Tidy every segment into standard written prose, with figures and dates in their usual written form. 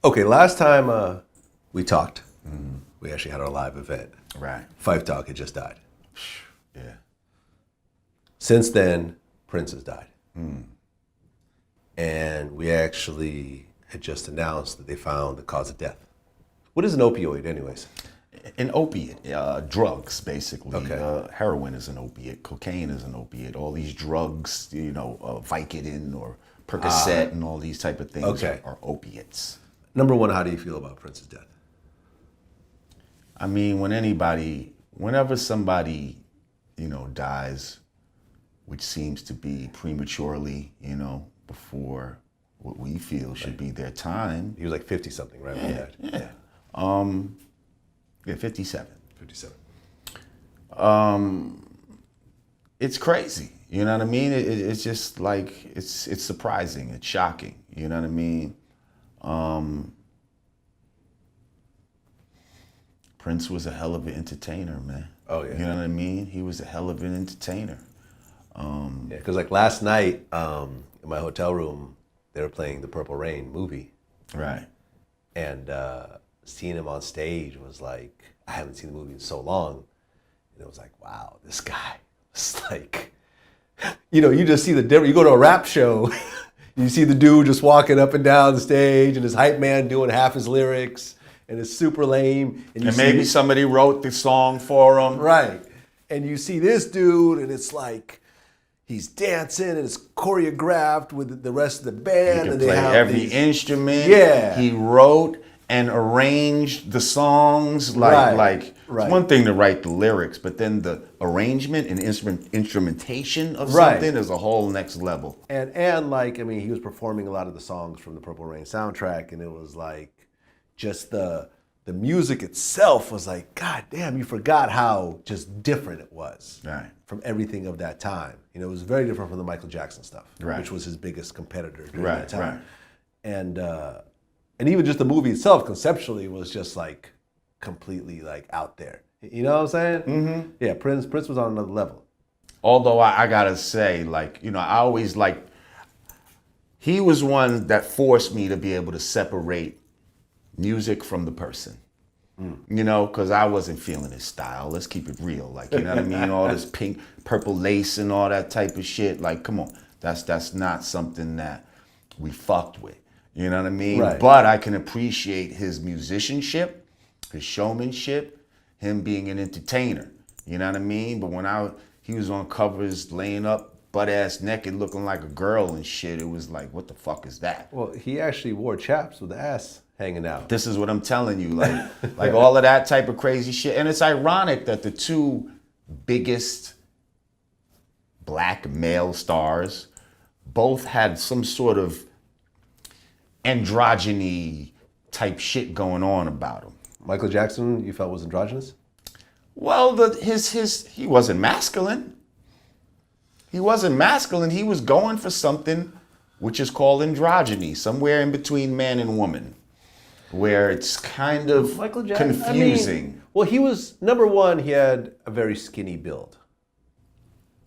Okay, last time we talked, we actually had our live event. Right. Fife Dog had just died. Yeah. Since then, Prince has died. And we actually had just announced that they found the cause of death. What is an opioid, anyways? An opiate, drugs, basically. Okay. Heroin is an opiate. Cocaine is an opiate. All these drugs, Vicodin or Percocet and all these type of things Okay. are opiates. Number one, how do you feel about Prince's death? I mean, whenever somebody, dies, which seems to be prematurely, before what we feel should be their time. He was like 50-something, right? when he died? Yeah. 57. 57. It's crazy. You know what I mean? It's just like, it's surprising. It's shocking. You know what I mean? Prince was a hell of an entertainer, man. Oh, yeah. You know what I mean? He was a hell of an entertainer. Yeah, because like last night in my hotel room, they were playing the Purple Rain movie. Right. And seeing him on stage was like, I haven't seen the movie in so long. And it was like, wow, this guy was like, you just see the difference. You go to a rap show, you see the dude just walking up and down the stage and his hype man doing half his lyrics and it's super lame. And maybe somebody wrote the song for him. Right. And you see this dude and it's like, he's dancing and it's choreographed with the rest of the band. He and could they play have every these, instrument. Yeah. He wrote and arranged the songs. Right. It's one thing to write the lyrics, but then the arrangement and instrumentation of Right. something is a whole next level. And he was performing a lot of the songs from the Purple Rain soundtrack, and it was like just the music itself was like, God damn, you forgot how just different it was Right. from everything of that time. It was very different from the Michael Jackson stuff, Right. which was his biggest competitor during Right, that time. right. And even just the movie itself conceptually was just like completely like out there. You know what I'm saying? Mm-hmm. Yeah, Prince was on another level. Although I gotta say, I always he was one that forced me to be able to separate music from the person. Because I wasn't feeling his style. Let's keep it real. You know what I mean? All this pink, purple lace and all that type of shit. Come on. That's not something that we fucked with. You know what I mean? Right. But I can appreciate his musicianship, his showmanship, him being an entertainer. You know what I mean? But when he was on covers laying up butt-ass naked looking like a girl and shit, it was like, what the fuck is that? Well, he actually wore chaps with the ass hanging out. This is what I'm telling you, like all of that type of crazy shit. And it's ironic that the two biggest black male stars both had some sort of androgyny type shit going on about them. Michael Jackson, you felt was androgynous? Well, he wasn't masculine. He wasn't masculine. He was going for something which is called androgyny, somewhere in between man and woman, where it's kind of Michael Jackson, confusing. Well, he was, number one, he had a very skinny build.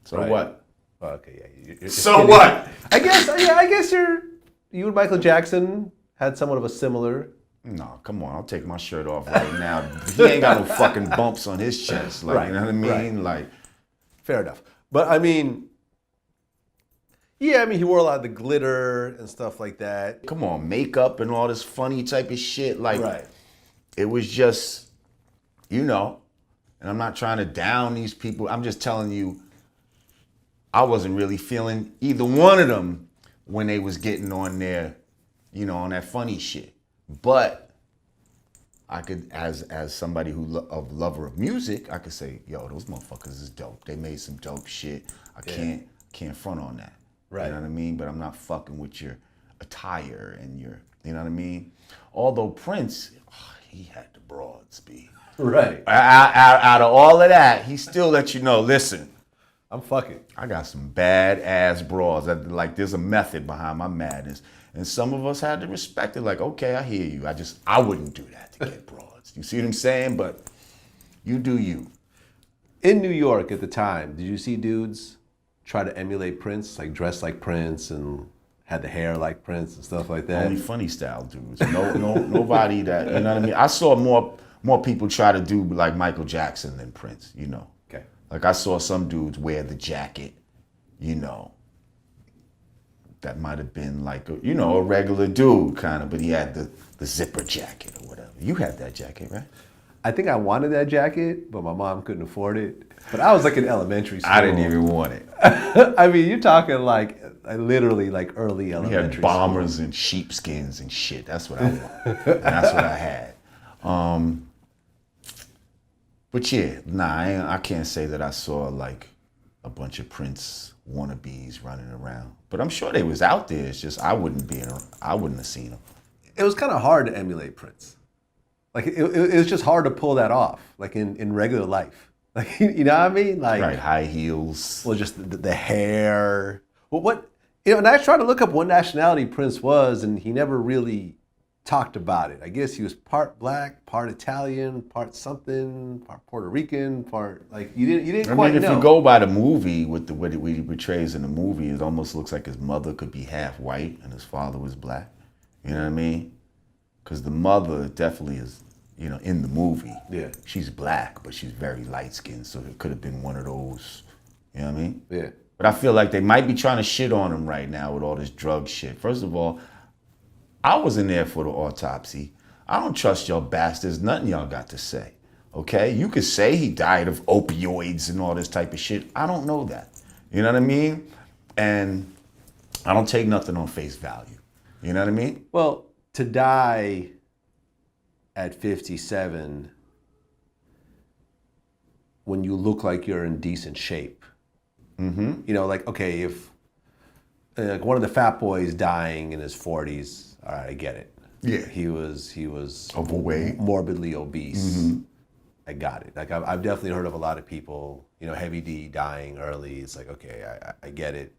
So right. what? Okay, yeah. You're So skinny. what? I guess you and Michael Jackson had somewhat of a similar. No, come on. I'll take my shirt off right now. He ain't got no fucking bumps on his chest. Right, You know what I mean? right. Fair enough. But he wore a lot of the glitter and stuff like that. Come on, makeup and all this funny type of shit. Right. It was just, and I'm not trying to down these people. I'm just telling you, I wasn't really feeling either one of them when they was getting on there, on that funny shit. But I could, as somebody lover of music, I could say, yo, those motherfuckers is dope. They made some dope shit. I can't front on that. Right. You know what I mean? But I'm not fucking with your attire and your, you know what I mean? Although Prince, he had the broad speed. Right. Out of all of that, he still let you know, listen, I'm fucking. I got some bad ass bras. There's a method behind my madness. And some of us had to respect it. Okay, I hear you. I wouldn't do that to get broads. You see what I'm saying? But you do you. In New York at the time, did you see dudes try to emulate Prince, dress like Prince and had the hair like Prince and stuff like that. Only funny style dudes. Nobody that, you know what I mean? I saw more people try to do like Michael Jackson than Prince, you know. Okay. Like I saw some dudes wear the jacket, you know. That might have been like a regular dude kind of, but he had the zipper jacket or whatever. You had that jacket, right? I think I wanted that jacket, but my mom couldn't afford it. But I was like in elementary school. I didn't even want it. I mean, you're talking like literally like early We elementary had bombers and sheepskins and shit. That's what I wanted. And that's what I had. But yeah, I can't say that I saw like a bunch of Prince wannabes running around. But I'm sure they was out there. It's just I wouldn't have seen them. It was kind of hard to emulate Prince. Like it was just hard to pull that off, like in regular life. Like you know what I mean? Like Right, high heels. well, just the hair. Well, and I tried to look up what nationality Prince was, and he never really talked about it. I guess he was part black, part Italian, part something, part Puerto Rican, part like you didn't quite know. If you go by the movie with the way he portrays in the movie, it almost looks like his mother could be half white and his father was black. You know what I mean? Because the mother definitely is, in the movie. Yeah. She's black, but she's very light skinned, so it could have been one of those. You know what I mean? Yeah. But I feel like they might be trying to shit on him right now with all this drug shit. First of all, I wasn't there for the autopsy. I don't trust y'all bastards. Nothing y'all got to say. Okay? You could say he died of opioids and all this type of shit. I don't know that. You know what I mean? And I don't take nothing on face value. You know what I mean? Well, to die at 57 when you look like you're in decent shape. Mm-hmm. Like, okay, if like one of the fat boys dying in his 40s, all right, I get it. Yeah. He was overweight, morbidly obese. Mm-hmm. I got it. Like I've definitely heard of a lot of people, Heavy D dying early. It's like, okay, I get it.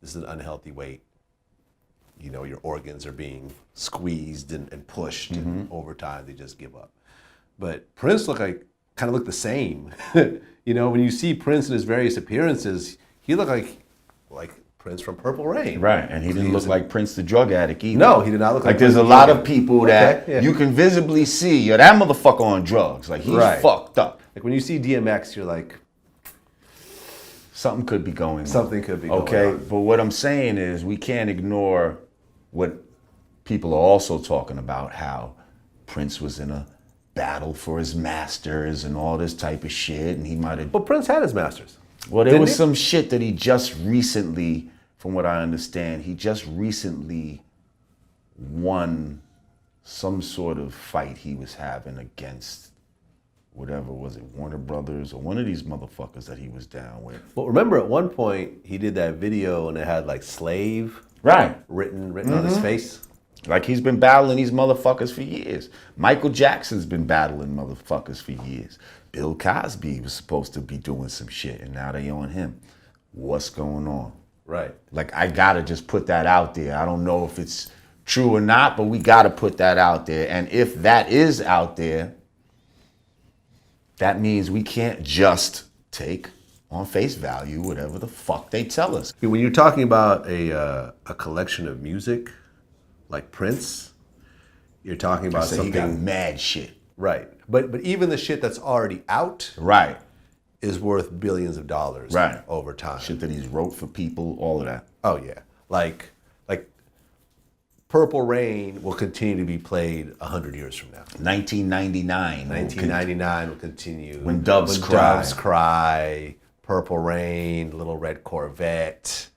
This is an unhealthy weight. Your organs are being squeezed and pushed, and over time they just give up. But Prince kind of looked the same. When you see Prince in his various appearances, he looked like Prince from Purple Rain. Right, and he didn't look like Prince the drug addict either. No, he did not look like there's Prince a the lot drug of people that you can visibly see, that motherfucker on drugs. Like he's fucked up. Like when you see DMX, you're like, something could be going on. Something could be going on. Okay, but what I'm saying is we can't ignore what people are also talking about, how Prince was in a battle for his masters and all this type of shit, and he might have... But Prince had his masters. Well, there was some shit that he just recently, from what I understand, he just recently won some sort of fight he was having against whatever, was it Warner Brothers or one of these motherfuckers that he was down with. Well, remember at one point he did that video and it had like slave written on his face. Like he's been battling these motherfuckers for years. Michael Jackson's been battling motherfuckers for years. Bill Cosby was supposed to be doing some shit and now they on him. What's going on? Right. Like I gotta just put that out there. I don't know if it's true or not, but we gotta put that out there. And if that is out there, that means we can't just take on face value whatever the fuck they tell us. When you're talking about a collection of music, like Prince, you're talking about something. He got mad shit. Right. But even the shit that's already out is worth billions of dollars over time. Shit that he's wrote for people, all of that. Oh yeah. Like Purple Rain will continue to be played 100 years from now. 1999. 1999 will continue. When Doves Cry. Doves Cry, Purple Rain, Little Red Corvette.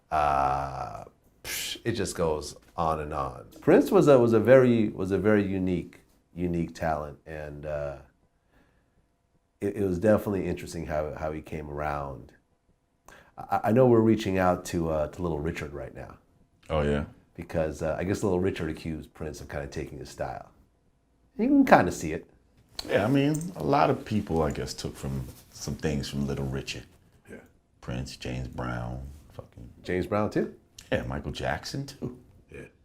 It just goes on and on. Prince was a very unique talent, and it was definitely interesting how he came around. I know we're reaching out to Little Richard right now. Oh yeah. Because I guess Little Richard accused Prince of kind of taking his style. You can kind of see it. Yeah, I mean, a lot of people, I guess, took from some things from Little Richard. Yeah. Prince, James Brown, James Brown too? Yeah, Michael Jackson too.